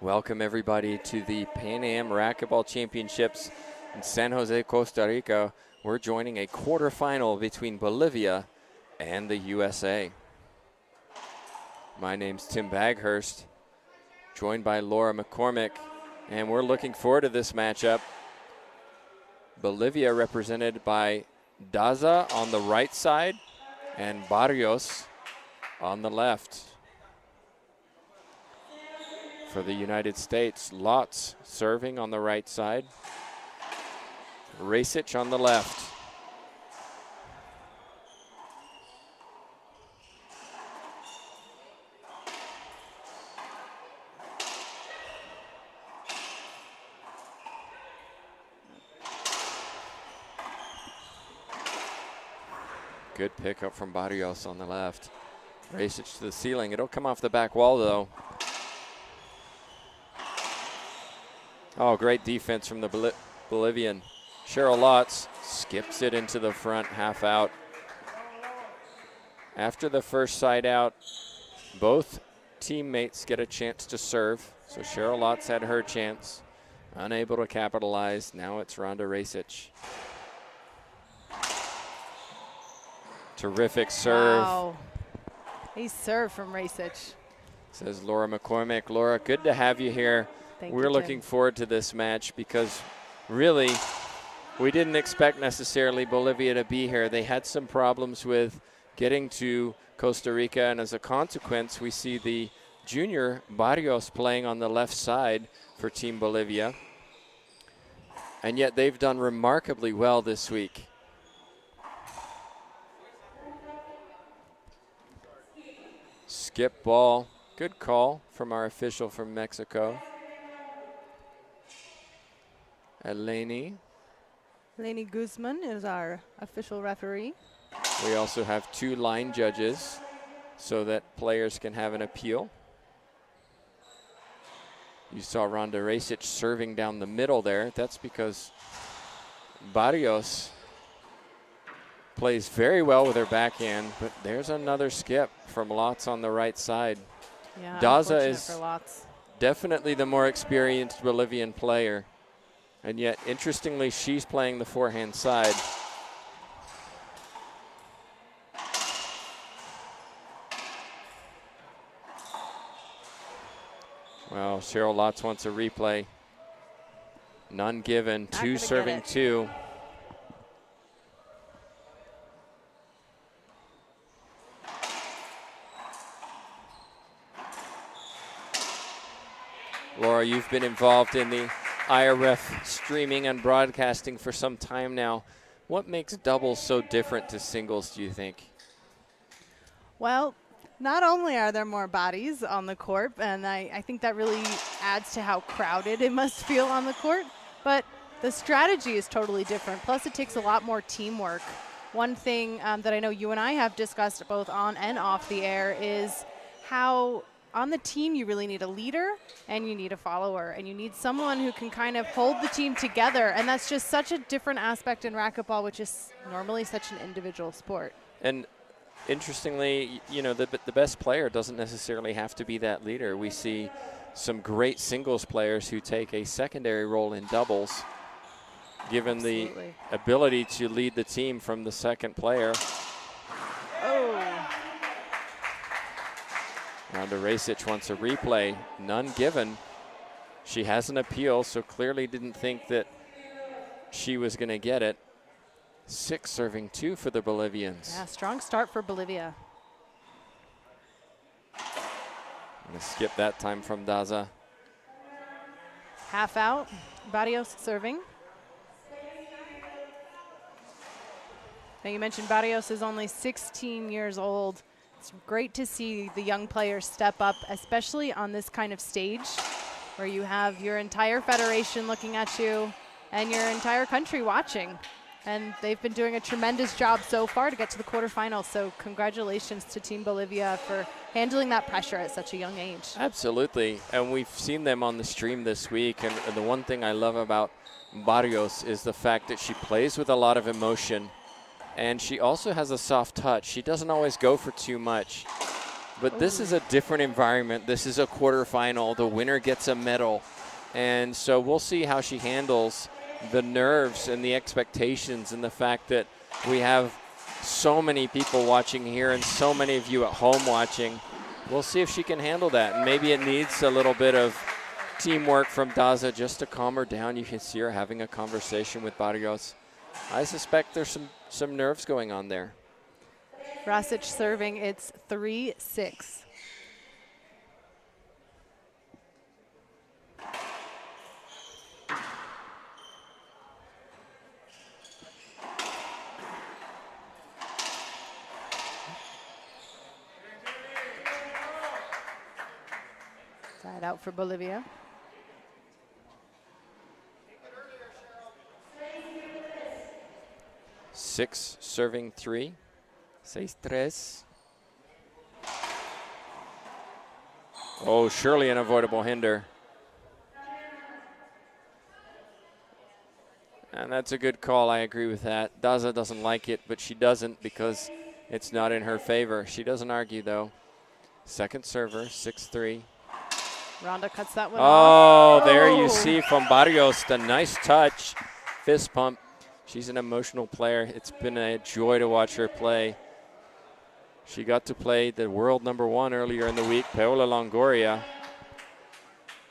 Welcome everybody to the Pan Am Racquetball Championships in San Jose, Costa Rica. We're joining a quarterfinal between Bolivia and the USA. My name's Tim Baghurst, joined by Laura McCormick, and we're looking forward to this matchup. Bolivia represented by Daza on the right side and Barrios on the left. For the United States, Lotz serving on the right side, Racquetball on the left. Good pickup from Barrios on the left. Racquetball to the ceiling. It'll come off the back wall though. Oh, great defense from the Bolivian. Cheryl Lotz skips it into the front, half out. After the first side out, both teammates get a chance to serve. So Cheryl Lotz had her chance, unable to capitalize. Now it's Rhonda Racquetball. Terrific serve. Wow. He served from Racquetball. Says Laura McCormick. Laura, good to have you here. We're looking forward to this match because really we didn't expect necessarily Bolivia to be here. They had some problems with getting to Costa Rica, and as a consequence, we see the junior Barrios playing on the left side for Team Bolivia. And yet they've done remarkably well this week. Skip ball. Good call from our official from Mexico. Eleni Guzman is our official referee. We also have 2 line judges so that players can have an appeal. You saw Rhonda Racquetball serving down the middle there. That's because Barrios plays very well with her backhand, but there's another skip from Lotz on the right side. Yeah, Daza is for Lotz. Definitely the more experienced Bolivian player. And yet, interestingly, she's playing the forehand side. Well, Cheryl Lotz wants a replay. None given. 2 serving 2. Laura, you've been involved in the IRF streaming and broadcasting for some time now. What makes doubles so different to singles, do you think? Well, not only are there more bodies on the court, and I think that really adds to how crowded it must feel on the court, but the strategy is totally different. Plus, it takes a lot more teamwork. One thing that I know you and I have discussed both on and off the air is how on the team, you really need a leader and you need a follower, and you need someone who can kind of hold the team together. And that's just such a different aspect in racquetball, which is normally such an individual sport. And interestingly, you know, the best player doesn't necessarily have to be that leader. We see some great singles players who take a secondary role in doubles, given Absolutely. The ability to lead the team from the second player. Oh. Rhonda Racquetball wants a replay. None given. She has an appeal, so clearly didn't think that she was going to get it. 6 serving 2 for the Bolivians. Yeah, strong start for Bolivia. Gonna skip that time from Daza. Half out. Barrios serving. Now you mentioned Barrios is only 16 years old. It's great to see the young players step up, especially on this kind of stage where you have your entire federation looking at you and your entire country watching. And they've been doing a tremendous job so far to get to the quarterfinals. So congratulations to Team Bolivia for handling that pressure at such a young age. Absolutely. And we've seen them on the stream this week. And the one thing I love about Barrios is the fact that she plays with a lot of emotion. And she also has a soft touch. She doesn't always go for too much. But this is a different environment. This is a quarterfinal. The winner gets a medal. And so we'll see how she handles the nerves and the expectations and the fact that we have so many people watching here and so many of you at home watching. We'll see if she can handle that. And maybe it needs a little bit of teamwork from Daza just to calm her down. You can see her having a conversation with Barrios. I suspect there's some nerves going on there. Rasic serving, it's 3-6. Side out for Bolivia. Six serving 3. 6-3. Oh, surely an avoidable hinder. And that's a good call. I agree with that. Daza doesn't like it, but she doesn't because it's not in her favor. She doesn't argue, though. Second server, 6-3. Ronda cuts that one off. Oh, there you see from Barrios the nice touch. Fist pump. She's an emotional player. It's been a joy to watch her play. She got to play the world #1 earlier in the week, Paola Longoria.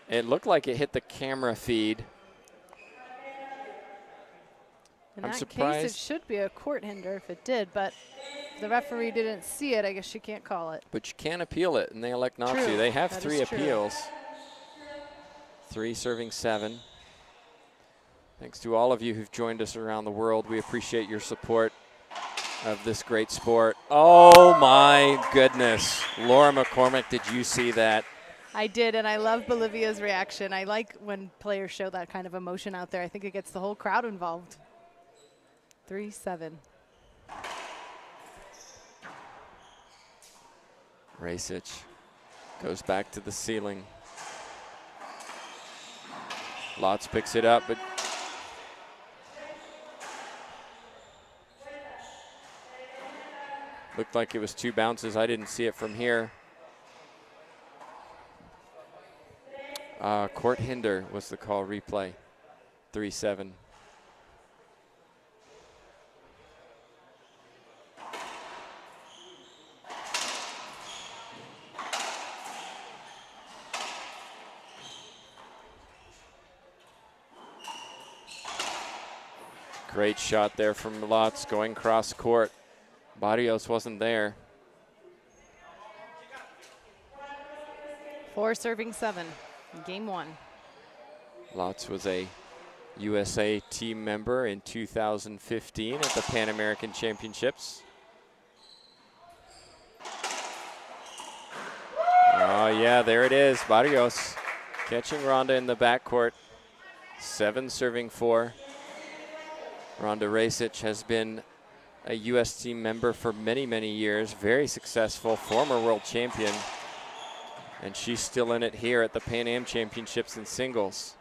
It looked like it hit the camera feed. In I'm that surprised. case, it should be a court hinder if it did, but if the referee didn't see it, I guess she can't call it. But you can't appeal it, and they elect not to. They have 3 appeals. 3 serving 7. Thanks to all of you who've joined us around the world. We appreciate your support of this great sport. Oh my goodness. Laura McCormick, did you see that? I did, and I love Bolivia's reaction. I like when players show that kind of emotion out there. I think it gets the whole crowd involved. 3-7. Racich goes back to the ceiling. Lotz picks it up, but looked like it was 2 bounces. I didn't see it from here. Court hinder was the call. Replay. 3-7. Great shot there from Lotz going cross court. Barrios wasn't there. 4 serving 7. Game 1. Lotz was a USA team member in 2015 at the Pan American Championships. Oh yeah, there it is. Barrios catching Ronda in the backcourt. 7 serving 4. Ronda Racich has been a U.S. team member for many, many years. Very successful, former world champion. And she's still in it here at the Pan Am Championships in singles.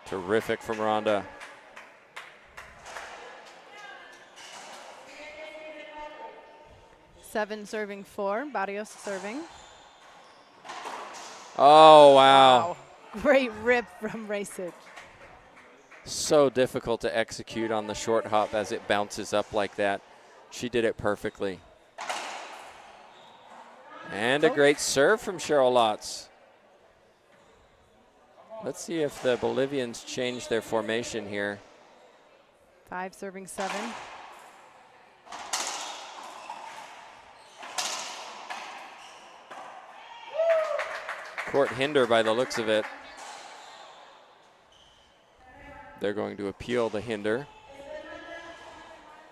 Terrific from Ronda. Seven serving 4. Barrios serving. Oh, wow. Great rip from Racich. So difficult to execute on the short hop as it bounces up like that. She did it perfectly. And a great serve from Cheryl Lotz. Let's see if the Bolivians change their formation here. 5 serving 7. Court hinder by the looks of it. They're going to appeal the hinder.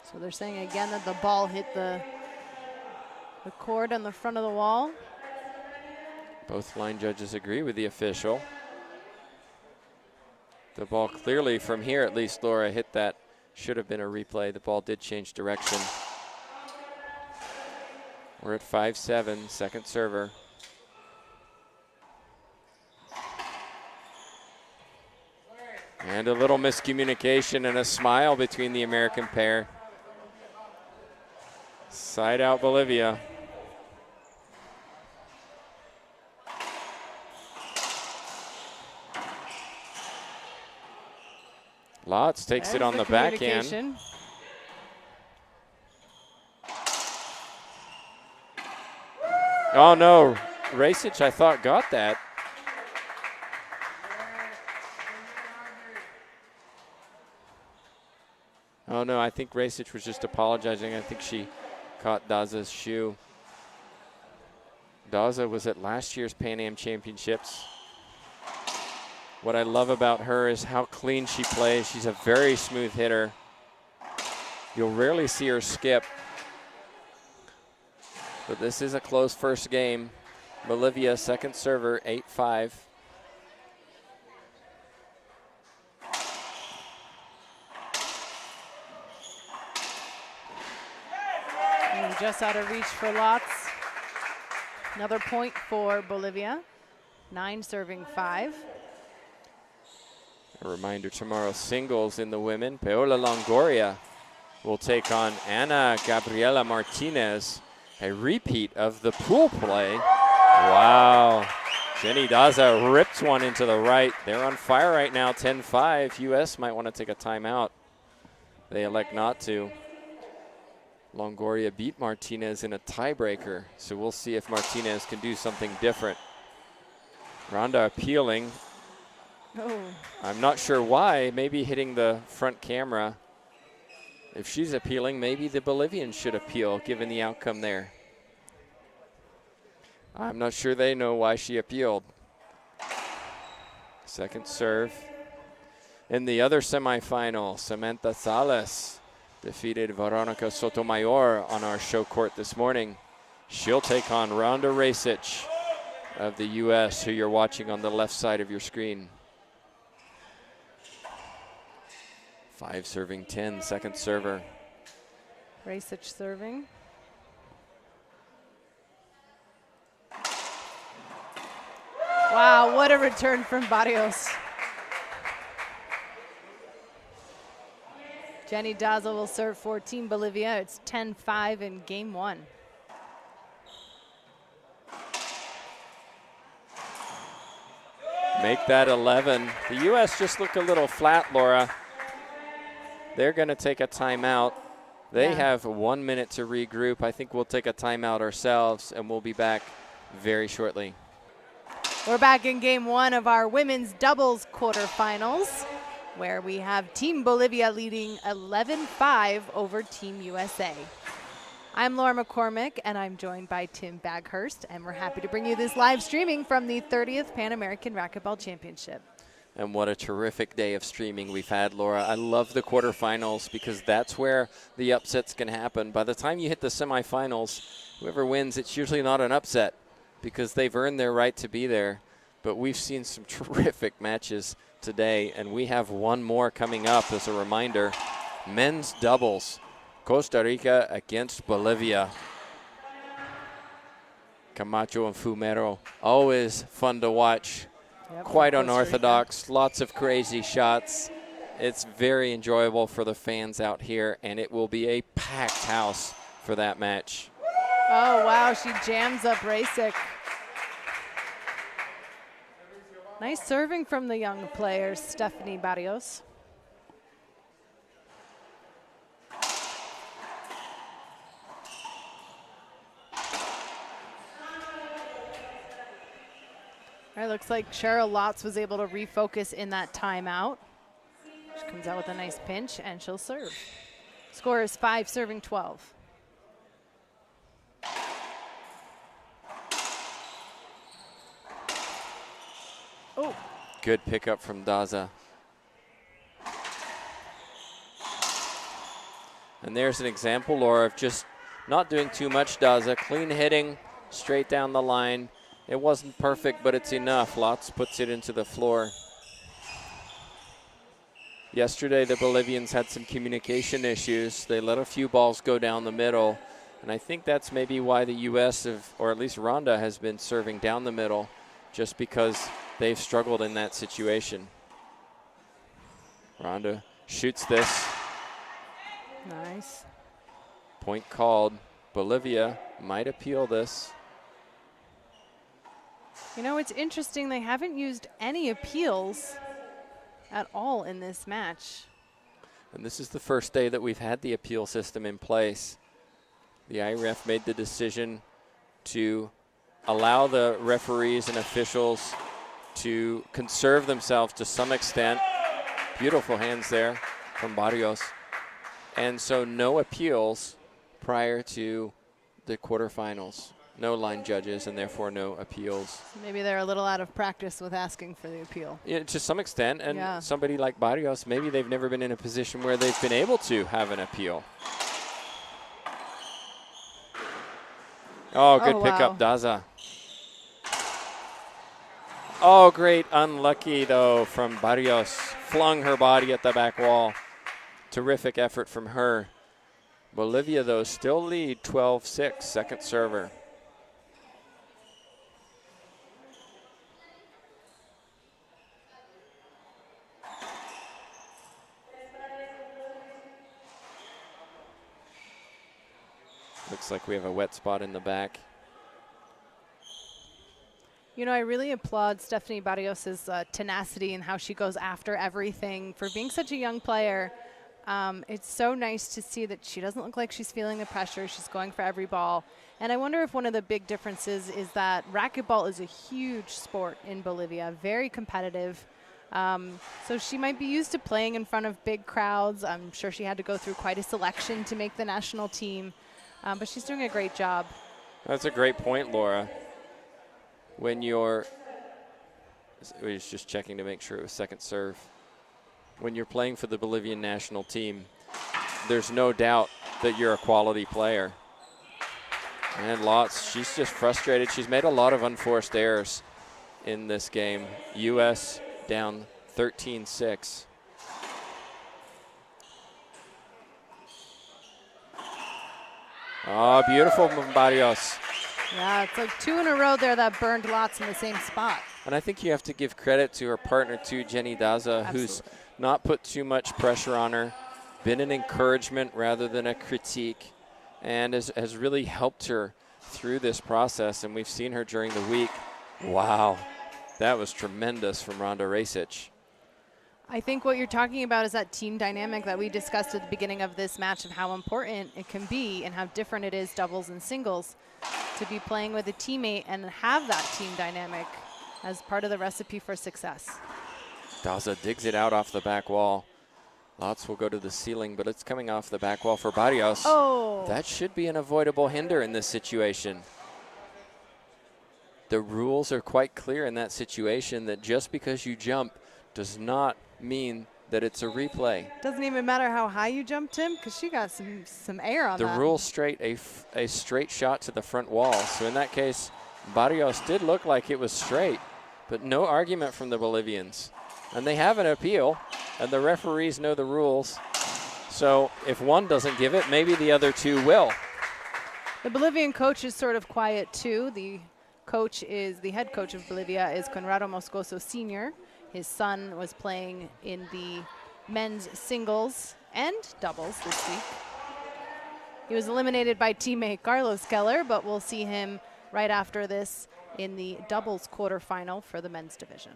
So they're saying again that the ball hit the cord on the front of the wall. Both line judges agree with the official. The ball clearly from here, at least Laura hit that. Should have been a replay. The ball did change direction. We're at 5-7, second server. And a little miscommunication and a smile between the American pair. Side out Bolivia. Lotz takes it on the backhand. Oh no, Racich I thought got that. Oh no, I think Racich was just apologizing. I think she caught Daza's shoe. Daza was at last year's Pan Am Championships. What I love about her is how clean she plays. She's a very smooth hitter. You'll rarely see her skip. But this is a close first game. Bolivia, second server, 8-5. Just out of reach for Lotz. Another point for Bolivia. 9 serving 5. A reminder, tomorrow singles in the women. Paola Longoria will take on Ana Gabriela Martinez. A repeat of the pool play. Wow. Jenny Daza ripped one into the right. They're on fire right now, 10-5. U.S. might want to take a timeout. They elect not to. Longoria beat Martinez in a tiebreaker, so we'll see if Martinez can do something different. Ronda appealing. Oh. I'm not sure why, maybe hitting the front camera. If she's appealing, maybe the Bolivians should appeal, given the outcome there. I'm not sure they know why she appealed. Second serve. In the other semifinal, Samantha Salas defeated Veronica Sotomayor on our show court this morning. She'll take on Ronda Racich of the U.S., who you're watching on the left side of your screen. 5 serving 10, second server. Racich serving. Wow, what a return from Barrios. Jenny Daza will serve for Team Bolivia. It's 10-5 in game 1. Make that 11. The U.S. just looked a little flat, Laura. They're going to take a timeout. They have 1 minute to regroup. I think we'll take a timeout ourselves, and we'll be back very shortly. We're back in game 1 of our women's doubles quarterfinals, where we have Team Bolivia leading 11-5 over Team USA. I'm Laura McCormick, and I'm joined by Tim Baghurst, and we're happy to bring you this live streaming from the 30th Pan American Racquetball Championship. And what a terrific day of streaming we've had, Laura. I love the quarterfinals because that's where the upsets can happen. By the time you hit the semifinals, whoever wins, it's usually not an upset because they've earned their right to be there. But we've seen some terrific matches today, and we have one more coming up as a reminder. Men's doubles, Costa Rica against Bolivia. Camacho and Fumero, always fun to watch. Yep, quite unorthodox, lots of crazy shots. It's very enjoyable for the fans out here, and it will be a packed house for that match. Oh, wow, she jams up Racich. Nice serving from the young player, Stephanie Barrios. All right, looks like Cheryl Lotz was able to refocus in that timeout. She comes out with a nice pinch, and she'll serve. Score is 5 serving 12. Oh. Good pickup from Daza. And there's an example, Laura, of just not doing too much, Daza. Clean hitting, straight down the line. It wasn't perfect, but it's enough. Lotz puts it into the floor. Yesterday, the Bolivians had some communication issues. They let a few balls go down the middle, and I think that's maybe why the U.S., or at least Ronda, has been serving down the middle, just because they've struggled in that situation. Ronda shoots this. Nice. Point called. Bolivia might appeal this. You know, it's interesting. They haven't used any appeals at all in this match. And this is the first day that we've had the appeal system in place. The IREF made the decision to allow the referees and officials to conserve themselves to some extent. Beautiful hands there from Barrios. And so no appeals prior to the quarterfinals. No line judges and therefore no appeals. Maybe they're a little out of practice with asking for the appeal. Yeah, to some extent. And somebody like Barrios, maybe they've never been in a position where they've been able to have an appeal. Oh, good pickup, Daza. Oh, great. Unlucky, though, from Barrios. Flung her body at the back wall. Terrific effort from her. Bolivia, though, still lead 12-6, second server. Looks like we have a wet spot in the back. You know, I really applaud Stephanie Barrios' tenacity and how she goes after everything. For being such a young player, it's so nice to see that she doesn't look like she's feeling the pressure. She's going for every ball. And I wonder if one of the big differences is that racquetball is a huge sport in Bolivia, very competitive. So she might be used to playing in front of big crowds. I'm sure she had to go through quite a selection to make the national team. But she's doing a great job. That's a great point, Laura. When you're, we was just checking to make sure it was second serve. When you're playing for the Bolivian national team, there's no doubt that you're a quality player. And lots, she's just frustrated. She's made a lot of unforced errors in this game. U.S. down 13-6. Oh, beautiful from Barrios. Yeah, it's like 2 in a row there that burned lots in the same spot. And I think you have to give credit to her partner too, Jenny Daza, who's not put too much pressure on her, been an encouragement rather than a critique, and has really helped her through this process. And we've seen her during the week. Wow, that was tremendous from Ronda Racich. I think what you're talking about is that team dynamic that we discussed at the beginning of this match, of how important it can be and how different it is doubles and singles to be playing with a teammate and have that team dynamic as part of the recipe for success. Daza digs it out off the back wall. Lots will go to the ceiling, but it's coming off the back wall for Barrios. Oh. That should be an avoidable hinder in this situation. The rules are quite clear in that situation that just because you jump does not mean that it's a replay. Doesn't even matter how high you jumped him, because she got some air on that. The rule straight, a straight shot to the front wall. So in that case, Barrios did look like it was straight, but no argument from the Bolivians. And they have an appeal, and the referees know the rules. So if one doesn't give it, maybe the other two will. The Bolivian coach is sort of quiet too. The head coach of Bolivia is Conrado Moscoso Sr. His son was playing in the men's singles and doubles this week. He was eliminated by teammate Carlos Keller, but we'll see him right after this in the doubles quarterfinal for the men's division.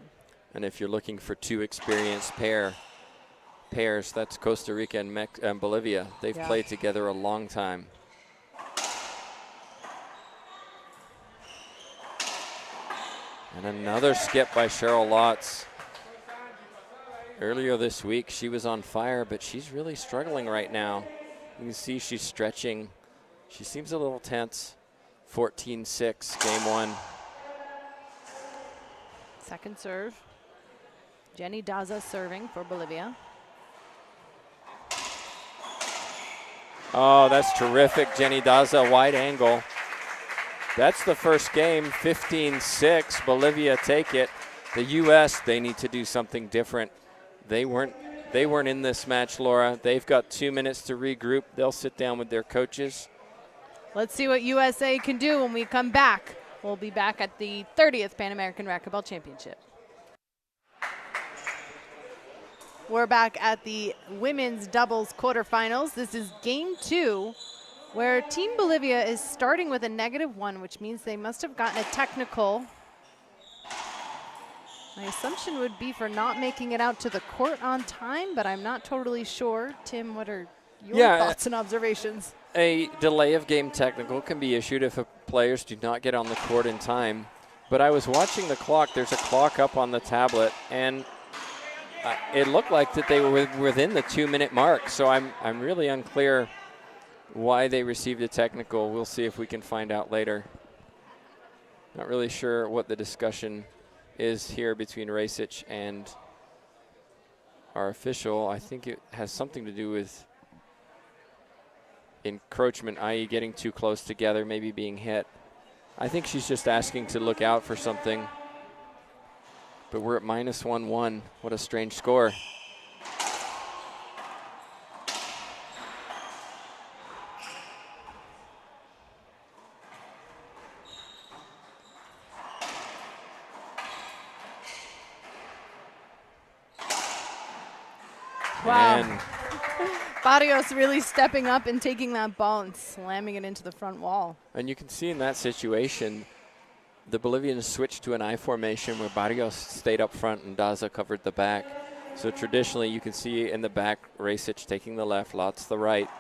And if you're looking for two experienced pairs, that's Costa Rica and Bolivia. They've played together a long time. And another skip by Cheryl Lotz. Earlier this week, she was on fire, but she's really struggling right now. You can see she's stretching. She seems a little tense. 14-6, game one. Second serve. Jenny Daza serving for Bolivia. Oh, that's terrific. Jenny Daza, wide angle. That's the first game, 15-6. Bolivia take it. The U.S., they need to do something different. They weren't in this match, Laura. They've got 2 minutes to regroup. They'll sit down with their coaches. Let's see what USA can do when we come back. We'll be back at the 30th Pan American Racquetball Championship. We're back at the women's doubles quarterfinals. This is game 2, where Team Bolivia is starting with a -1, which means they must have gotten a technical. My assumption would be for not making it out to the court on time, but I'm not totally sure. Tim, what are your thoughts and observations? A delay of game technical can be issued if players do not get on the court in time. But I was watching the clock. There's a clock up on the tablet, and it looked like that they were within the 2-minute mark. So I'm really unclear why they received a technical. We'll see if we can find out later. Not really sure what the discussion is here between Racquetball and our official. I think it has something to do with encroachment, i.e. getting too close together, maybe being hit. I think she's just asking to look out for something. But we're at -1-1. What a strange score. Wow. Barrios really stepping up and taking that ball and slamming it into the front wall. And you can see in that situation, the Bolivians switched to an I formation where Barrios stayed up front and Daza covered the back. So traditionally, you can see in the back, Racquetball taking the left, Lotz the right.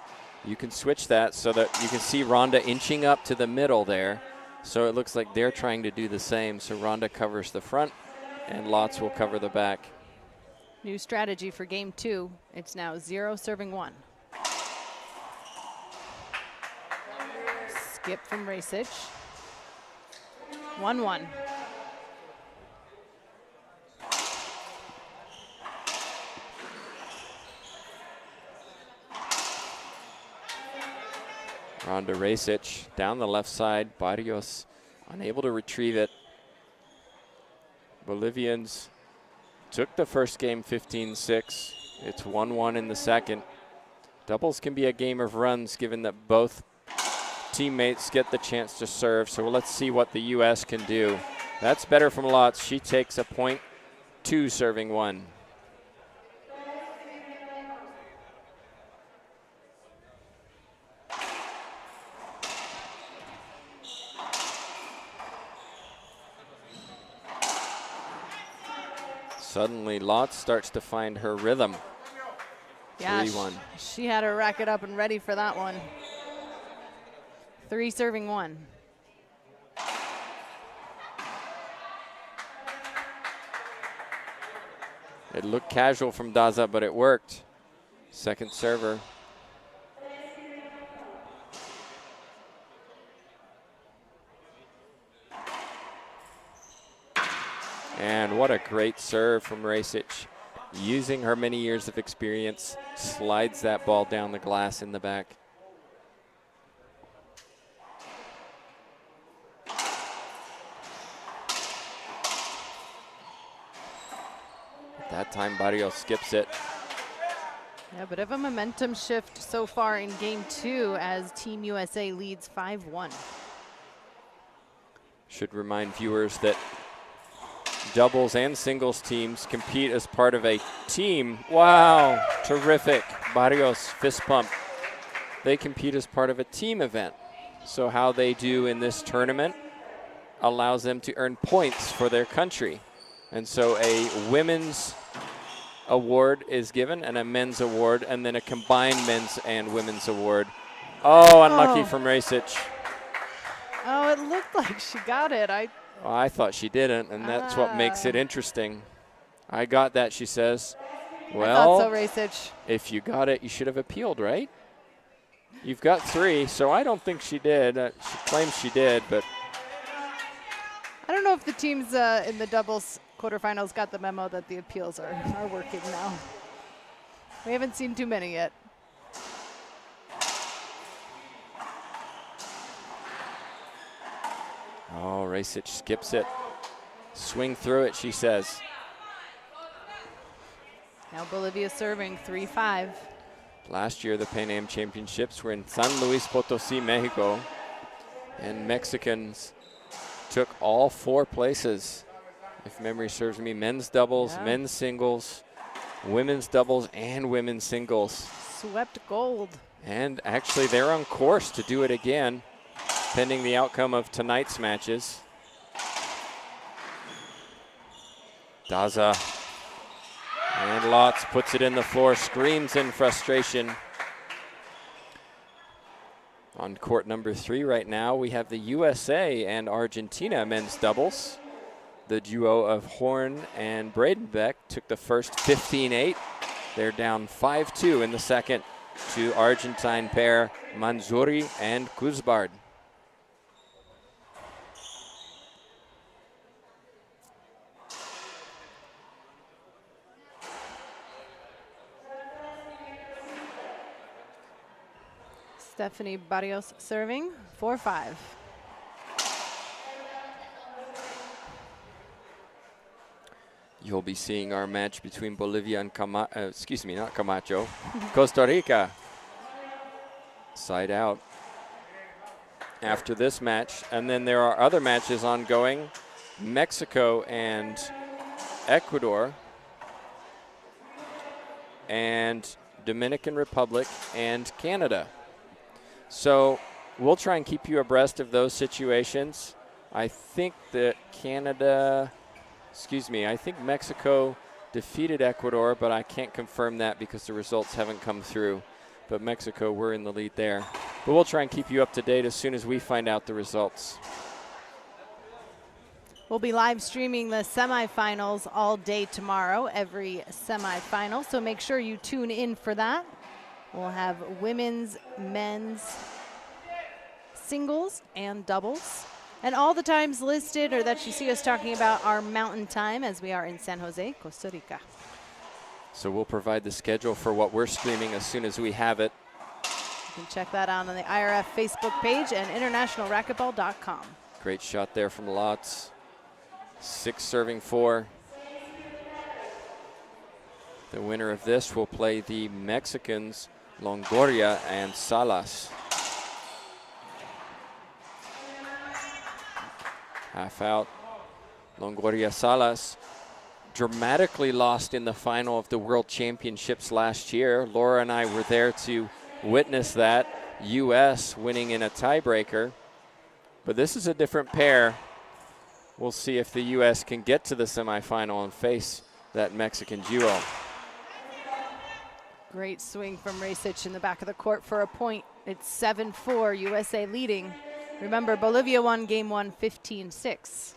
You can switch that so that you can see Ronda inching up to the middle there. So it looks like they're trying to do the same. So Ronda covers the front, and Lotz will cover the back. New strategy for game 2. It's now 0 serving 1. Skip from Racquetball. 1-1. Ronda Racquetball down the left side. Barrios unable to retrieve it. Bolivians took the first game 15-6. It's 1-1 in the second. Doubles can be a game of runs given that both teammates get the chance to serve. So let's see what the U.S. can do. That's better from Lotz. She takes a point, 2 serving 1. Suddenly, Lotz starts to find her rhythm. Yeah, 3-1. She had her racket up and ready for that one. 3 serving 1. It looked casual from Daza, but it worked. Second server. And what a great serve from Racquetball. Using her many years of experience, slides that ball down the glass in the back. That time Barrios skips it. Yeah, a bit of a momentum shift so far in game 2 as Team USA leads 5-1. Should remind viewers that doubles and singles teams compete as part of a team. Wow, terrific. Barrios fist pump. They compete as part of a team event. So how they do in this tournament allows them to earn points for their country. And so a women's award is given and a men's award and then a combined men's and women's award. Oh, unlucky from Racquetball. Oh, it looked like she got it. Well, I thought she didn't, and that's what makes it interesting. I got that, she says. Well, I thought so, Racquetball. If you got it, you should have appealed, right? You've got 3, so I don't think she did. She claims she did, but I don't know if the teams in the doubles quarterfinals got the memo that the appeals are working now. We haven't seen too many yet. oh, Racquetball skips it. Swing through it, she says. Now Bolivia serving 3-5. Last year, the Pan Am Championships were in San Luis Potosí, Mexico, and Mexicans took all 4 places, if memory serves me. Men's doubles, men's singles, women's doubles and women's singles. Swept gold. And actually, they're on course to do it again, pending the outcome of tonight's matches. Daza and Lotz puts it in the floor, screams in frustration. On court number 3 right now, we have the USA and Argentina men's doubles. The duo of Horn and Bradenbeck took the first 15-8. They're down 5-2 in the second to Argentine pair Manzuri and Kuzbard. Stephanie Barrios serving, 4-5. You'll be seeing our match between Bolivia and Costa Rica. Side out after this match. And then there are other matches ongoing. Mexico and Ecuador. And Dominican Republic and Canada. So we'll try and keep you abreast of those situations. I think that I think Mexico defeated Ecuador, but I can't confirm that because the results haven't come through. But Mexico, we're in the lead there. But we'll try and keep you up to date as soon as we find out the results. We'll be live streaming the semifinals all day tomorrow, every semifinal. So make sure you tune in for that. We'll have women's, men's, singles, and doubles. And all the times listed or that you see us talking about are mountain time as we are in San Jose, Costa Rica. So we'll provide the schedule for what we're streaming as soon as we have it. You can check that out on the IRF Facebook page and internationalracquetball.com. Great shot there from Lotz. 6 serving 4. The winner of this will play the Mexicans, Longoria and Salas. Half out. Longoria Salas dramatically lost in the final of the World Championships last year. Laura and I were there to witness that. U.S. winning in a tiebreaker. But this is a different pair. We'll see if the U.S. can get to the semifinal and face that Mexican duo. Great swing from Racich in the back of the court for a point. It's 7-4, USA leading. Remember, Bolivia won game 1, 15-6.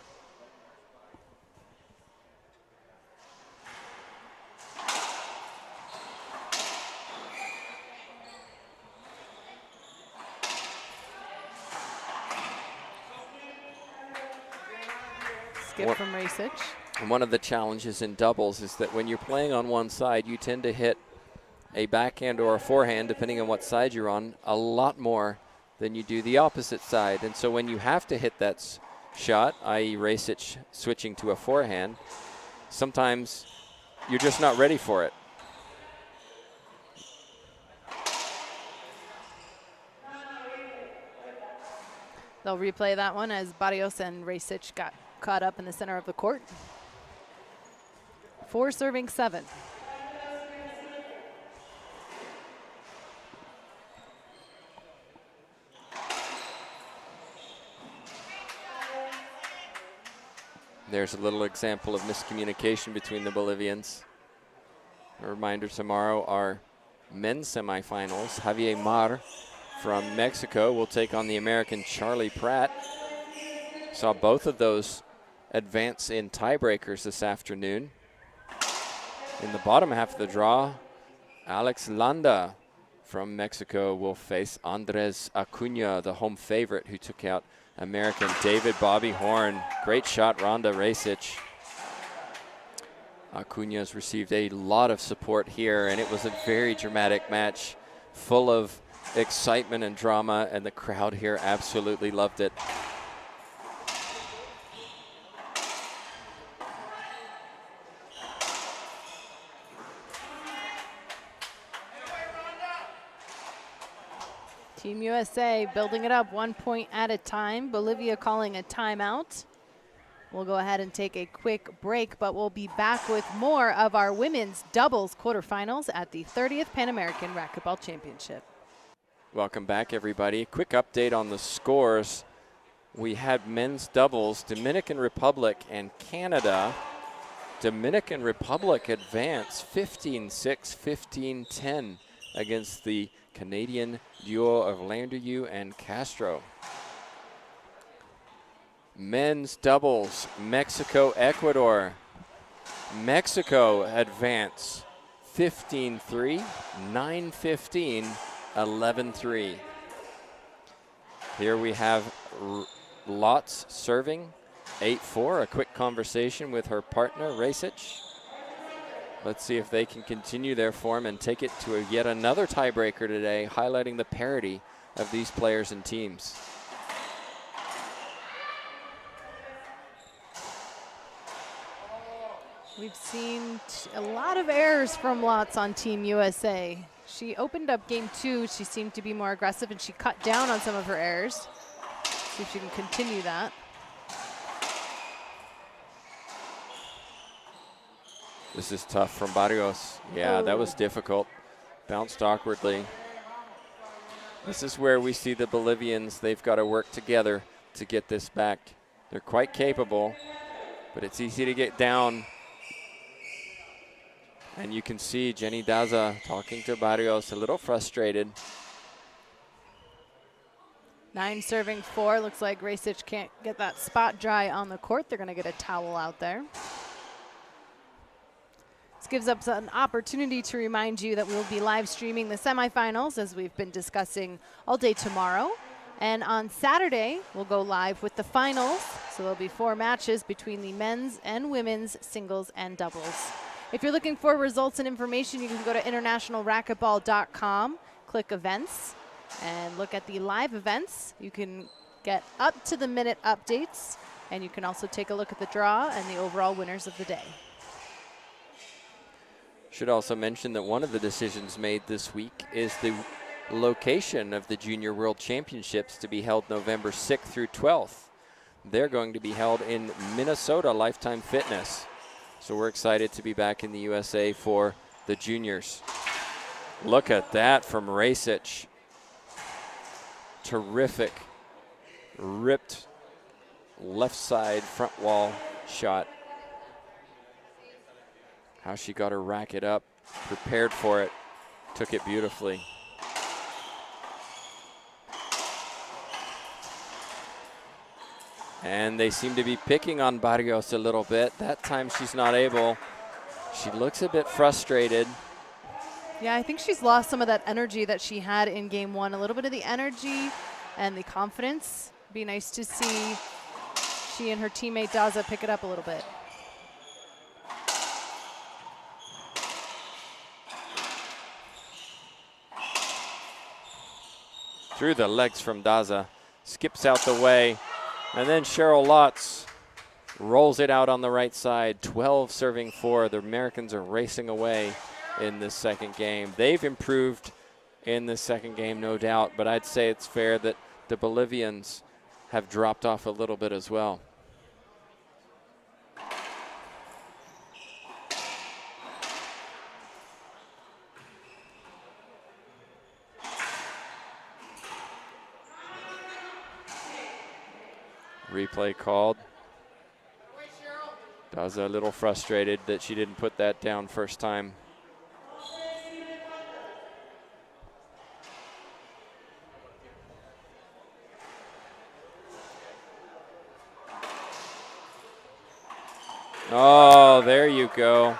Skip from Racich. And one of the challenges in doubles is that when you're playing on one side, you tend to hit a backhand or a forehand, depending on what side you're on, a lot more than you do the opposite side. And so when you have to hit that shot, i.e. Racich switching to a forehand, sometimes you're just not ready for it. They'll replay that one as Barrios and Racich got caught up in the center of the court. 4 serving 7. There's a little example of miscommunication between the Bolivians. A reminder, tomorrow our men's semifinals. Javier Mar from Mexico will take on the American Charlie Pratt. Saw both of those advance in tiebreakers this afternoon. In the bottom half of the draw, Alex Landa from Mexico will face Andres Acuna, the home favorite, who took out American David Bobby Horn. Great shot, Rhonda Racich. Acuna's received a lot of support here, and it was a very dramatic match, full of excitement and drama, and the crowd here absolutely loved it. Team USA building it up 1 point at a time. Bolivia calling a timeout. We'll go ahead and take a quick break, but we'll be back with more of our women's doubles quarterfinals at the 30th Pan American Racquetball Championship. Welcome back, everybody. Quick update on the scores. We had men's doubles, Dominican Republic and Canada. Dominican Republic advance 15-6, 15-10 against the Canadian duo of Landerneau and Castro. Men's doubles, Mexico, Ecuador. Mexico advance 15-3, 9-15, 11-3. Here we have Lotz serving 8-4, a quick conversation with her partner, Racquetball. Let's see if they can continue their form and take it to yet another tiebreaker today, highlighting the parity of these players and teams. We've seen a lot of errors from Lotz on Team USA. She opened up game 2. She seemed to be more aggressive, and she cut down on some of her errors. See if she can continue that. This is tough from Barrios. Yeah, that was difficult. Bounced awkwardly. This is where we see the Bolivians. They've got to work together to get this back. They're quite capable, but it's easy to get down. And you can see Jenny Daza talking to Barrios, a little frustrated. 9 serving 4. Looks like Racquetball can't get that spot dry on the court. They're going to get a towel out there. This gives us an opportunity to remind you that we'll be live streaming the semifinals, as we've been discussing all day tomorrow. And on Saturday, we'll go live with the finals. So there'll be 4 matches between the men's and women's singles and doubles. If you're looking for results and information, you can go to internationalracquetball.com, click events, and look at the live events. You can get up-to-the-minute updates, and you can also take a look at the draw and the overall winners of the day. Should also mention that one of the decisions made this week is the location of the Junior World Championships to be held November 6th through 12th. They're going to be held in Minnesota Lifetime Fitness. So we're excited to be back in the USA for the juniors. Look at that from Racquetball. Terrific, ripped left side front wall shot. How she got her racket up, prepared for it, took it beautifully. And they seem to be picking on Barrios a little bit. That time she's not able. She looks a bit frustrated. Yeah, I think she's lost some of that energy that she had in game 1. A little bit of the energy and the confidence. Be nice to see she and her teammate Daza pick it up a little bit. Through the legs from Daza. Skips out the way. And then Cheryl Lotz rolls it out on the right side. 12 serving 4. The Americans are racing away in this second game. They've improved in this second game, no doubt, but I'd say it's fair that the Bolivians have dropped off a little bit as well. Replay called. Daza a little frustrated that she didn't put that down first time. Oh, there you go.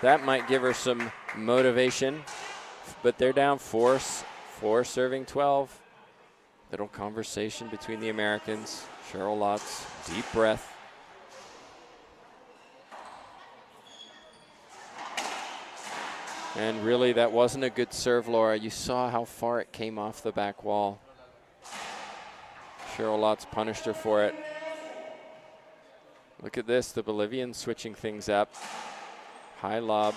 That might give her some motivation, but they're down 4 serving 12. Little conversation between the Americans. Cheryl Lotz, deep breath. And really, that wasn't a good serve, Laura. You saw how far it came off the back wall. Cheryl Lotz punished her for it. Look at this, the Bolivians switching things up. High lob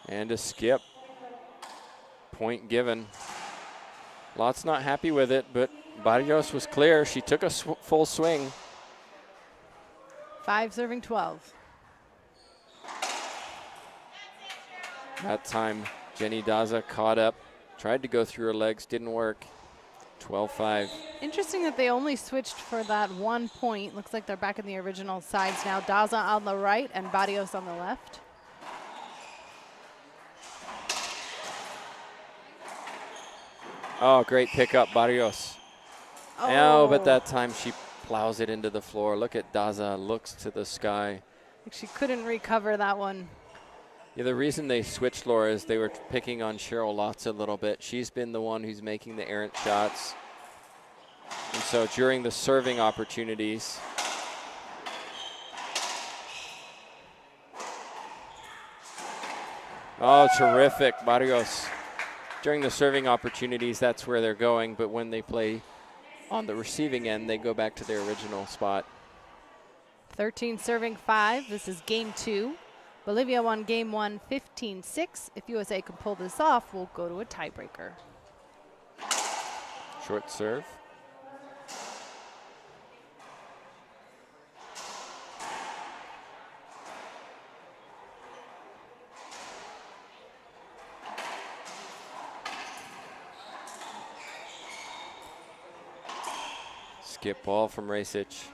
and a skip. Point given. Lotz not happy with it, but Barrios was clear. She took a full swing. 5 serving 12. That time, Jenny Daza caught up, tried to go through her legs, didn't work. 12-5. Interesting that they only switched for that 1 point. Looks like they're back in the original sides now. Daza on the right and Barrios on the left. Oh, great pickup, Barrios. Oh, but that time she plows it into the floor. Look at Daza, looks to the sky. She couldn't recover that one. Yeah, the reason they switched, Laura, is they were picking on Cheryl Lotz a little bit. She's been the one who's making the errant shots. And so during the serving opportunities, oh, terrific, Barrios. During the serving opportunities, that's where they're going, but when they play on the receiving end, they go back to their original spot. 13 serving 5. This is game 2. Bolivia won game 1 15-6. If USA can pull this off, we'll go to a tiebreaker. Short serve. Skip ball from Racich.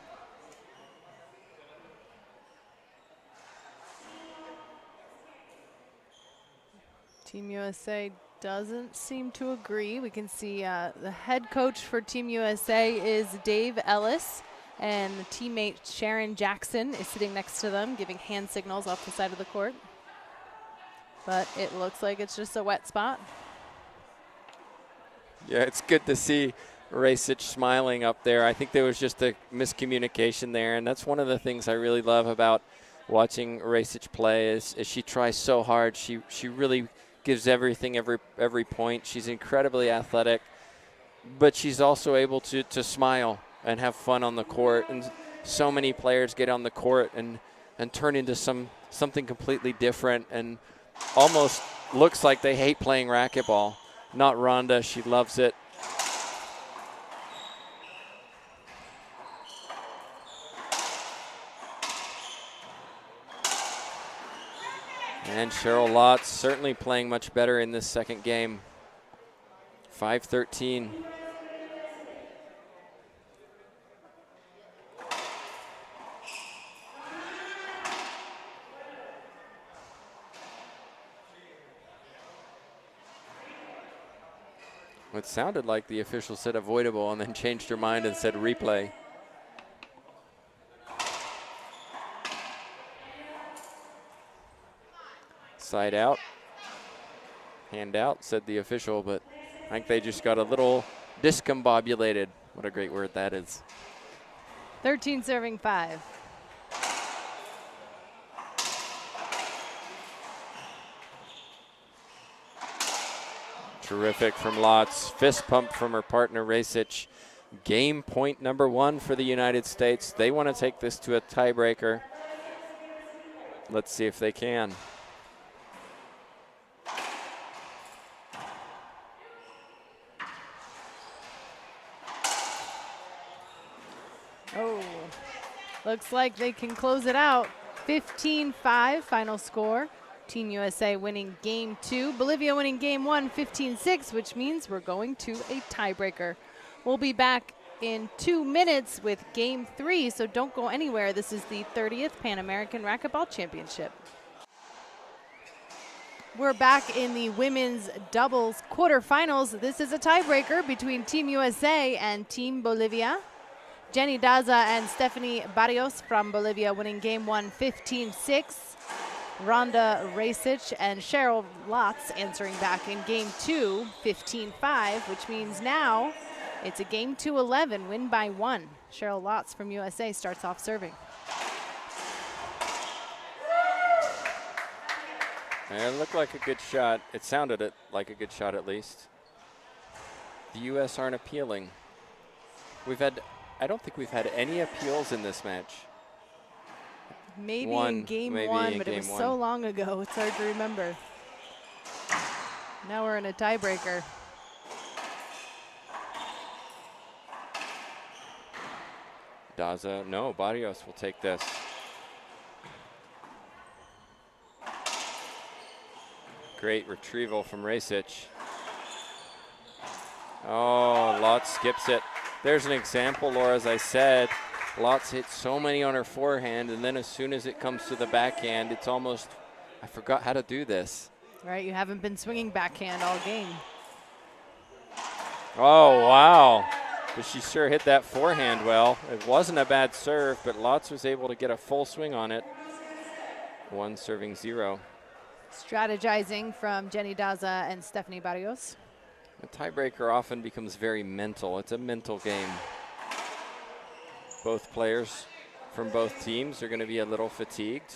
Team USA doesn't seem to agree. We can see the head coach for Team USA is Dave Ellis, and the teammate Sharon Jackson is sitting next to them, giving hand signals off the side of the court. But it looks like it's just a wet spot. Yeah, it's good to see Racich smiling up there. I think there was just a miscommunication there, and that's one of the things I really love about watching Racich play is she tries so hard. She really gives everything every point. She's incredibly athletic, but she's also able to smile and have fun on the court. And so many players get on the court and turn into something completely different and almost looks like they hate playing racquetball. Not Rhonda, she loves it. And Cheryl Lotz certainly playing much better in this second game. 5-13. It sounded like the official said avoidable and then changed her mind and said replay. Side out, hand out, said the official, but I think they just got a little discombobulated. What a great word that is. 13 serving 5. Terrific from Lotz. Fist pump from her partner Racich. Game point number 1 for the United States. They want to take this to a tiebreaker. Let's see if they can. Oh, looks like they can close it out. 15-5 final score. Team USA winning game 2. Bolivia winning game 1 15-6, which means we're going to a tiebreaker. We'll be back in 2 minutes with game 3, so don't go anywhere. This is the 30th Pan American Racquetball Championship. We're back in the women's doubles quarterfinals. This is a tiebreaker between Team USA and Team Bolivia. Jenny Daza and Stephanie Barrios from Bolivia winning game 1 15-6. Rhonda Racich and Cheryl Lotz answering back in game 2 15-5, which means now it's a game 2 11, win by 1. Cheryl Lotz from USA starts off serving. It looked like a good shot. It sounded like a good shot at least. The U.S. aren't appealing. I don't think we've had any appeals in this match. Maybe in game 1, but it was so long ago, it's hard to remember. Now we're in a tiebreaker. Daza, no, Barrios will take this. Great retrieval from Racich. Oh, Lotz skips it. There's an example, Laura, as I said. Lotz hit so many on her forehand, and then as soon as it comes to the backhand, it's almost, I forgot how to do this. Right, you haven't been swinging backhand all game. Oh, wow. But she sure hit that forehand well. It wasn't a bad serve, but Lotz was able to get a full swing on it. 1 serving 0. Strategizing from Jenny Daza and Stephanie Barrios. A tiebreaker often becomes very mental. It's a mental game. Both players from both teams are going to be a little fatigued.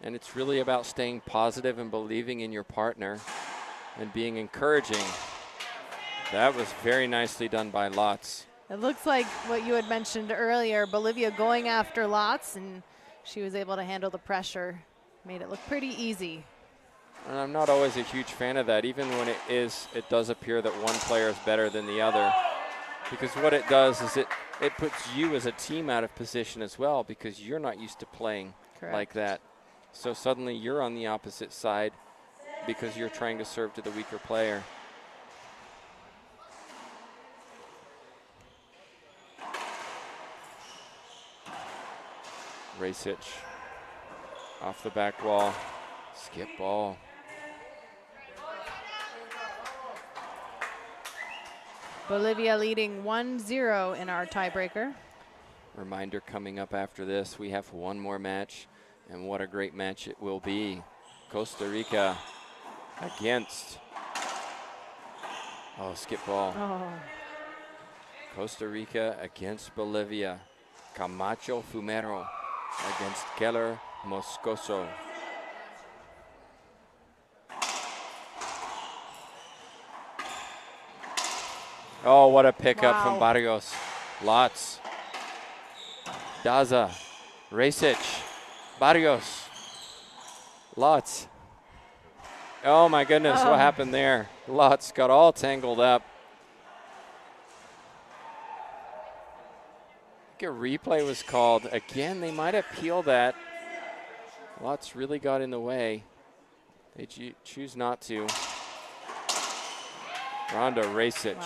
And it's really about staying positive and believing in your partner and being encouraging. That was very nicely done by Lotz. It looks like what you had mentioned earlier, Bolivia going after Lotz, and she was able to handle the pressure. Made it look pretty easy. And I'm not always a huge fan of that. Even when it does appear that one player is better than the other. Because what it does is it puts you as a team out of position as well, because you're not used to playing like that. So suddenly you're on the opposite side because you're trying to serve to the weaker player. Racich off the back wall, skip ball. Bolivia leading 1-0 in our tiebreaker. Reminder coming up after this, we have one more match, and what a great match it will be. Costa Rica against, skip ball. Costa Rica against Bolivia. Camacho Fumero against Keller Moscoso. Oh, what a pickup from Barrios. Lotz. Daza. Racich. Barrios. Lotz. Oh my goodness, what happened there? Lotz got all tangled up. A replay was called. Again, they might appeal that. Lotz really got in the way. They choose not to. Rhonda Racich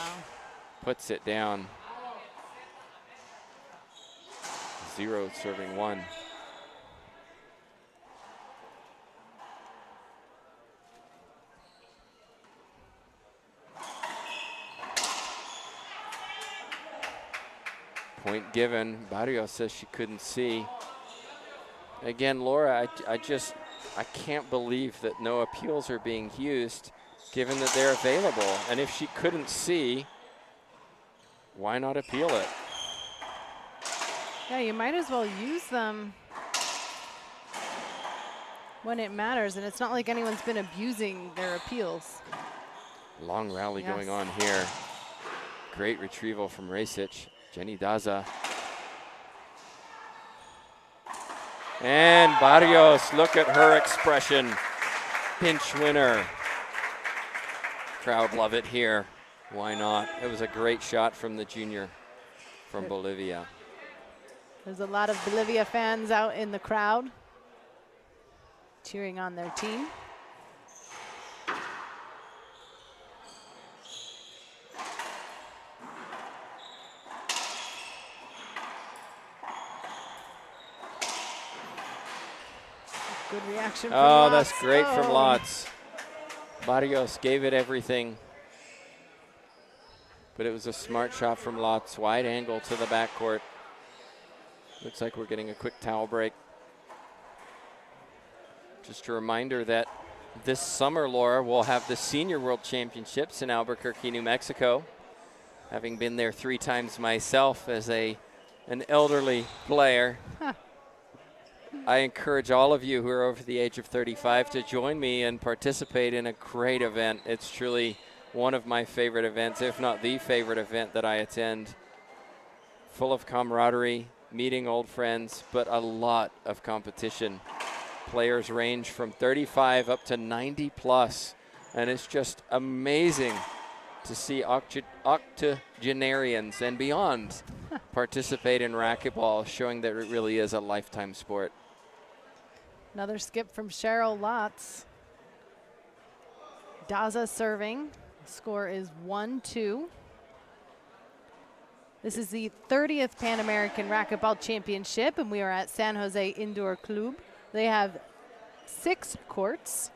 puts it down. 0 serving 1. Point given. Barrios says she couldn't see. Again, Laura, I can't believe that no appeals are being used, given that they're available. And if she couldn't see, why not appeal it? Yeah, you might as well use them when it matters, and it's not like anyone's been abusing their appeals. Long rally going on here. Great retrieval from Racich. Jenny Daza. And Barrios, look at her expression. Pinch winner. Crowd love it here. Why not? It was a great shot from the junior from Bolivia. There's a lot of Bolivia fans out in the crowd cheering on their team. Good reaction from Lotz. That's great from Lotz. Barrios gave it everything. But it was a smart shot from Lotz. Wide angle to the backcourt. Looks like we're getting a quick towel break. Just a reminder that this summer, Laura, we'll have the Senior World Championships in Albuquerque, New Mexico. Having been there 3 times myself as an elderly player. I encourage all of you who are over the age of 35 to join me and participate in a great event. It's truly one of my favorite events, if not the favorite event that I attend. Full of camaraderie, meeting old friends, but a lot of competition. Players range from 35 up to 90 plus, and it's just amazing to see octogenarians and beyond participate in racquetball, showing that it really is a lifetime sport. Another skip from Cheryl Lotz. Daza serving. Score is 1-2. This is the 30th Pan American Racquetball Championship, and we are at San Jose Indoor Club. They have 6 courts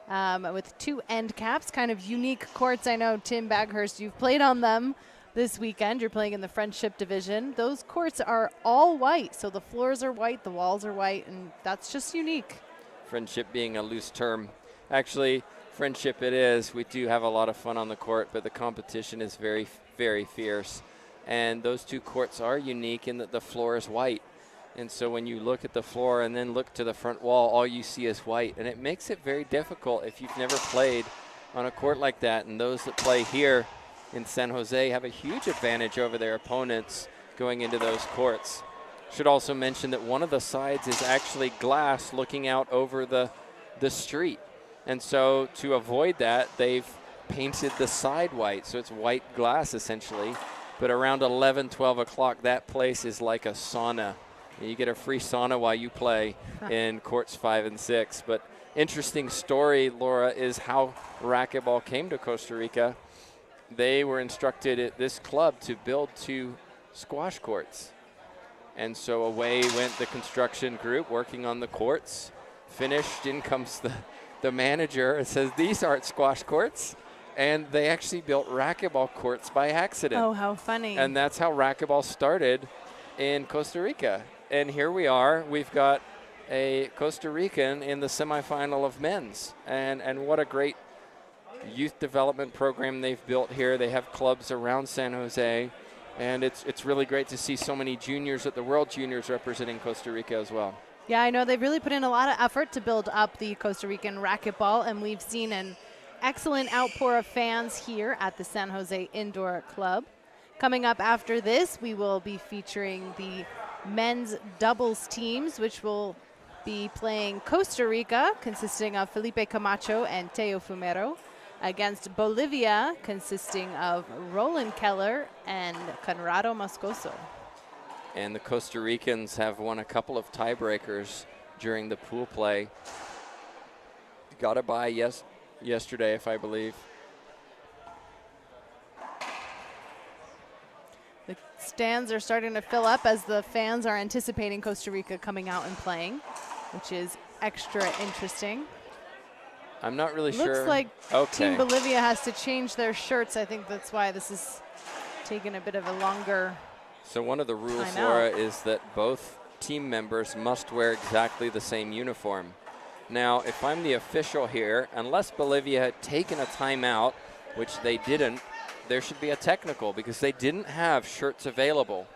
with 2 end caps, kind of unique courts. I know, Tim Baghurst, you've played on them this weekend. You're playing in the Friendship Division. Those courts are all white, so the floors are white, the walls are white, and that's just unique. Friendship being a loose term. Actually, friendship it is. We do have a lot of fun on the court, but the competition is very, very fierce. And those 2 courts are unique in that the floor is white. And so when you look at the floor and then look to the front wall, all you see is white. And it makes it very difficult if you've never played on a court like that. And those that play here in San Jose have a huge advantage over their opponents going into those courts. Should also mention that one of the sides is actually glass looking out over the street. And so to avoid that, they've painted the side white. So it's white glass essentially. But around 11, 12 o'clock, that place is like a sauna. You get a free sauna while you play in courts 5 and 6. But interesting story, Laura, is how racquetball came to Costa Rica. They were instructed at this club to build 2 squash courts. And so away went the construction group working on the courts. Finished, in comes the manager and says, these aren't squash courts. And they actually built racquetball courts by accident. Oh, how funny. And that's how racquetball started in Costa Rica. And here we are. We've got a Costa Rican in the semifinal of men's. And what a great youth development program they've built here. They have clubs around San Jose. And it's really great to see so many juniors at the World Juniors representing Costa Rica as well. Yeah, I know they've really put in a lot of effort to build up the Costa Rican racquetball, and we've seen an excellent outpour of fans here at the San Jose Indoor Club. Coming up after this, we will be featuring the men's doubles teams, which will be playing Costa Rica, consisting of Felipe Camacho and Teo Fumero, against Bolivia, consisting of Roland Keller and Conrado Moscoso. And the Costa Ricans have won a couple of tiebreakers during the pool play. Got a bye yesterday, if I believe. The stands are starting to fill up as the fans are anticipating Costa Rica coming out and playing, which is extra interesting. I'm not really sure. Looks like Team Bolivia has to change their shirts. I think that's why this is taking a bit of a longer. So one of the rules, Laura, is that both team members must wear exactly the same uniform. Now, if I'm the official here, unless Bolivia had taken a timeout, which they didn't, there should be a technical because they didn't have shirts available.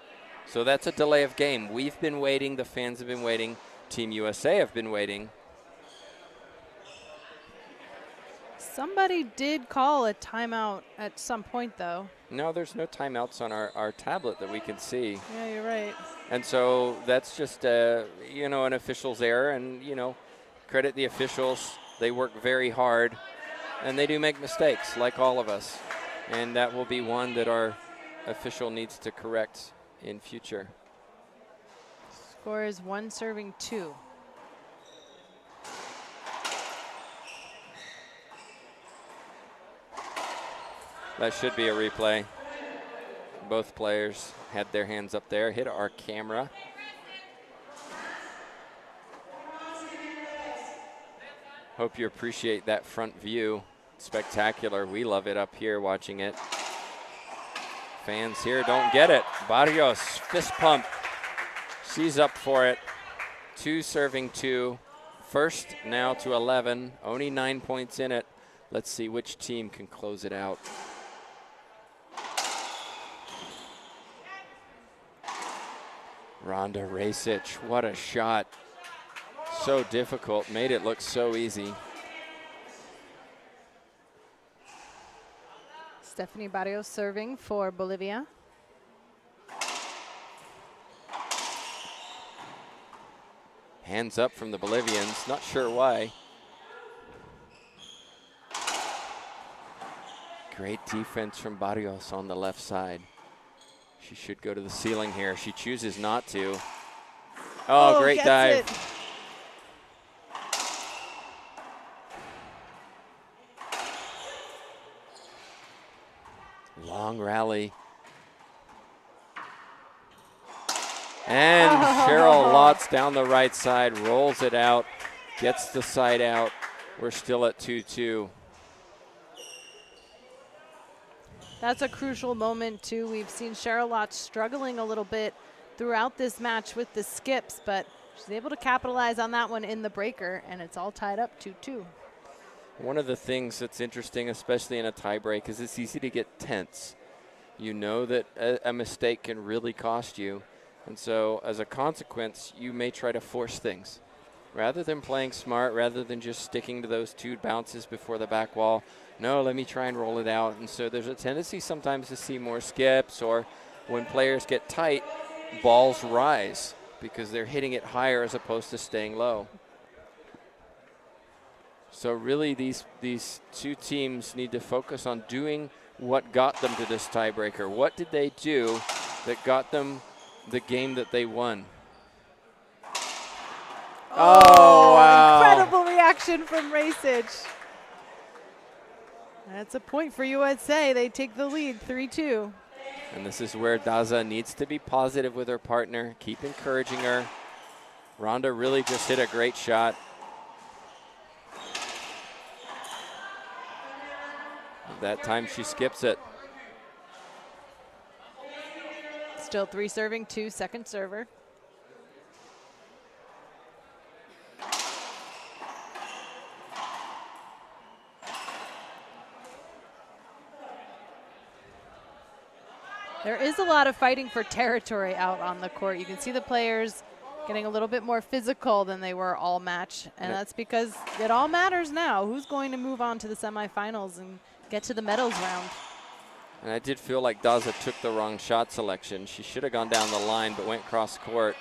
So that's a delay of game. We've been waiting. The fans have been waiting. Team USA have been waiting. Somebody did call a timeout at some point, though. No, there's no timeouts on our tablet that we can see. Yeah, you're right. And so that's just, an official's error. And, credit the officials. They work very hard. And they do make mistakes, like all of us. And that will be one that our official needs to correct in future. Score is 1-2. That should be a replay. Both players had their hands up there. Hit our camera. Hope you appreciate that front view. Spectacular. We love it up here watching it. Fans here don't get it. Barrios, fist pump. She's up for it. 2-2. First now to 11. Only 9 points in it. Let's see which team can close it out. Rhonda Rasic, what a shot. So difficult, made it look so easy. Stephanie Barrios serving for Bolivia. Hands up from the Bolivians, not sure why. Great defense from Barrios on the left side. She should go to the ceiling here. She chooses not to. Oh, great dive. long rally. And Cheryl Lotz down the right side, rolls it out, gets the side out. We're still at 2-2. That's a crucial moment, too. We've seen Cheryl Lotz struggling a little bit throughout this match with the skips, but she's able to capitalize on that one in the breaker, and it's all tied up 2-2. One of the things that's interesting, especially in a tiebreak, is it's easy to get tense. You know that a mistake can really cost you. And so as a consequence, you may try to force things. Rather than playing smart, rather than just sticking to those 2 bounces before the back wall, no, let me try and roll it out. And so there's a tendency sometimes to see more skips, or when players get tight, balls rise because they're hitting it higher as opposed to staying low. So really these 2 teams need to focus on doing what got them to this tiebreaker. What did they do that got them the game that they won? Oh, wow. Incredible reaction from Racich. That's a point for USA. They take the lead, 3-2. And this is where Daza needs to be positive with her partner, keep encouraging her. Rhonda really just hit a great shot. That time she skips it. Still 3 serving, 2 second server. There is a lot of fighting for territory out on the court. You can see the players getting a little bit more physical than they were all match, and that's because it all matters now. Who's going to move on to the semifinals and get to the medals round? And I did feel like Daza took the wrong shot selection. She should have gone down the line, but went cross court.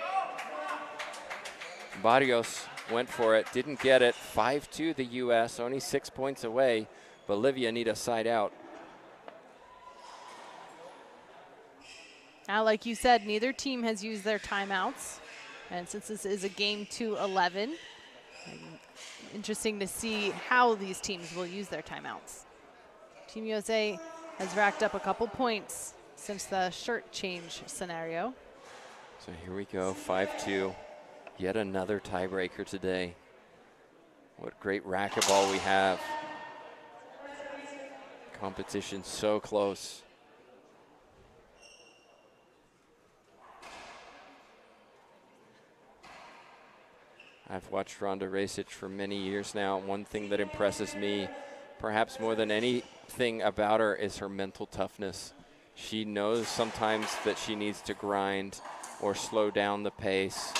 Barrios went for it, didn't get it. 5-2 the U.S., only 6 points away. Bolivia need a side out. Now, like you said, neither team has used their timeouts. And since this is a game to 11, interesting to see how these teams will use their timeouts. Team USA has racked up a couple points since the shirt change scenario. So here we go, 5-2. Yet another tiebreaker today. What great racquetball we have. Competition so close. I've watched Rhonda Racich for many years now. One thing that impresses me, perhaps more than anything about her, is her mental toughness. She knows sometimes that she needs to grind or slow down the pace.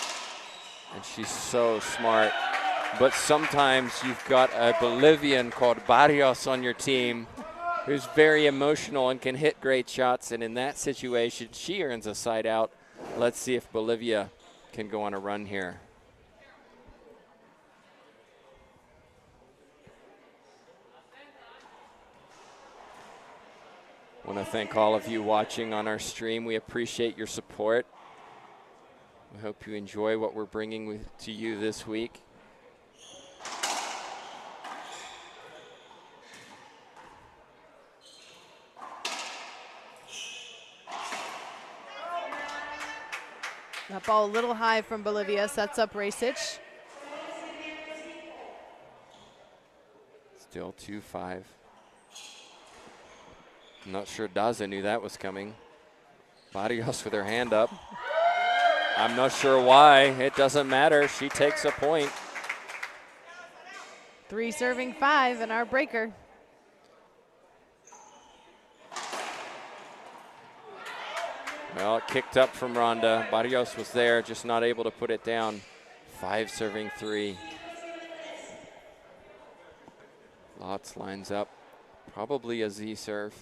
And she's so smart. But sometimes you've got a Bolivian called Barrios on your team who's very emotional and can hit great shots. And in that situation, she earns a side out. Let's see if Bolivia can go on a run here. I want to thank all of you watching on our stream. We appreciate your support. We hope you enjoy what we're bringing to you this week. That ball a little high from Bolivia, sets up Racich. Still 2-5. I'm not sure Daza knew that was coming. Barrios with her hand up. I'm not sure why. It doesn't matter. She takes a point. 3 serving 5 in our breaker. Well, it kicked up from Rhonda. Barrios was there, just not able to put it down. 5 serving 3. Lotz lines up. Probably a Z serve.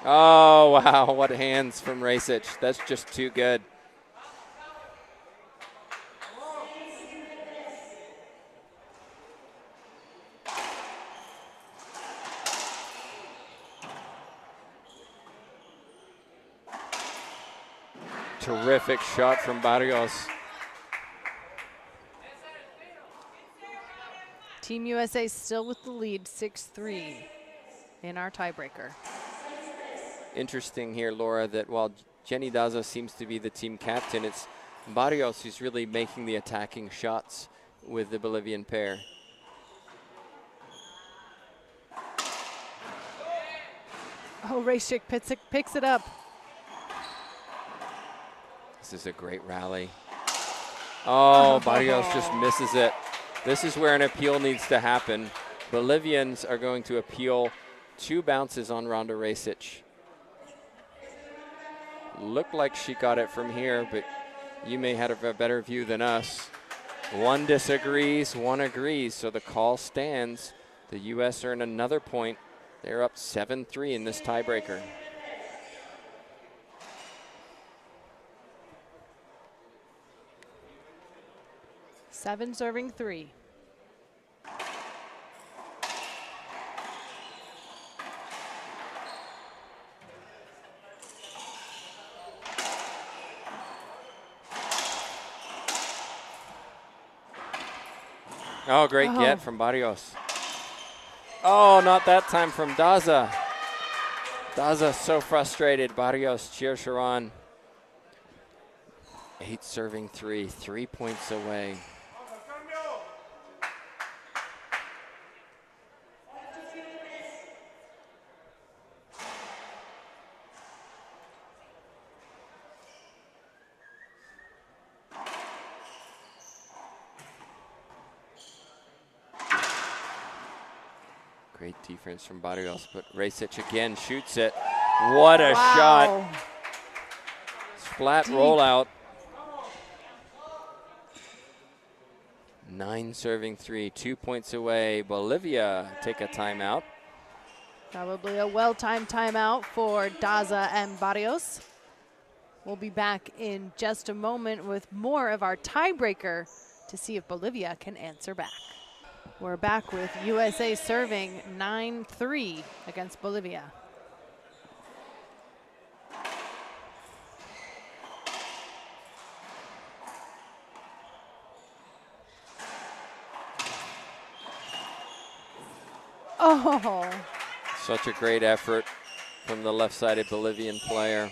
Oh, wow, what hands from Racich. That's just too good. Terrific shot from Barrios. Team USA still with the lead, 6-3 in our tiebreaker. Interesting here, Laura, that while Jenny Daza seems to be the team captain, it's Barrios who's really making the attacking shots with the Bolivian pair. Oh, Racek picks it up. This is a great rally. Oh, Barrios just misses it. This is where an appeal needs to happen. Bolivians are going to appeal 2 bounces on Ronda Racek. Looked like she got it from here, but you may have a better view than us. 1 disagrees, 1 agrees, so the call stands. The U.S. earn another point. They're up 7-3 in this tiebreaker. Seven serving 3. Oh, great get from Barrios. Oh, not that time from Daza. Daza so frustrated. Barrios cheers her on. 8 serving 3, 3 points away. Great defense from Barrios, but Racek again shoots it. What a shot. Flat rollout. 9 serving 3, 2 points away. Bolivia take a timeout. Probably a well-timed timeout for Daza and Barrios. We'll be back in just a moment with more of our tiebreaker to see if Bolivia can answer back. We're back with USA serving 9-3 against Bolivia. Oh. Such a great effort from the left-sided Bolivian player.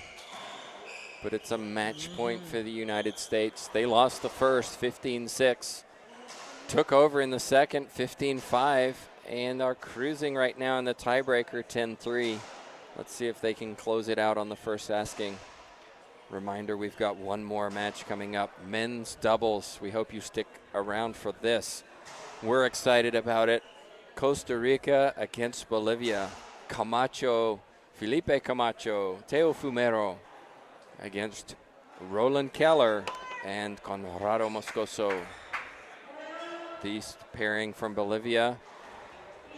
But it's a match point for the United States. They lost the first, 15-6. Took over in the second, 15-5, and are cruising right now in the tiebreaker, 10-3. Let's see if they can close it out on the first asking. Reminder, we've got one more match coming up, men's doubles. We hope you stick around for this. We're excited about it. Costa Rica against Bolivia. Camacho, Felipe Camacho, Teo Fumero against Roland Keller and Conrado Moscoso. These pairing from Bolivia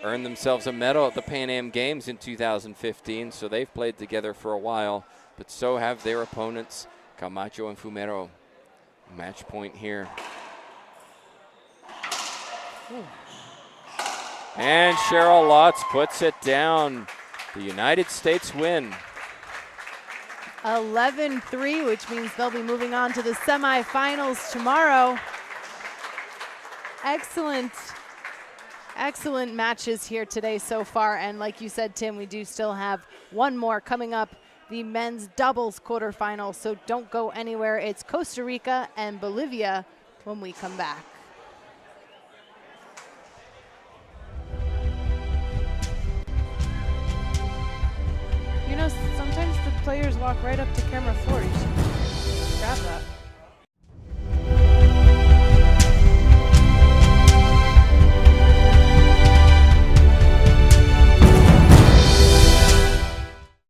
earned themselves a medal at the Pan Am Games in 2015, so they've played together for a while, but so have their opponents, Camacho and Fumero. Match point here. Ooh. And Cheryl Lotz puts it down. The United States win. 11-3, which means they'll be moving on to the semifinals tomorrow. Excellent matches here today so far. And like you said, Tim, we do still have one more coming up, the men's doubles quarterfinal. So don't go anywhere. It's Costa Rica and Bolivia when we come back. You know, sometimes the players walk right up to camera 4. You should grab that.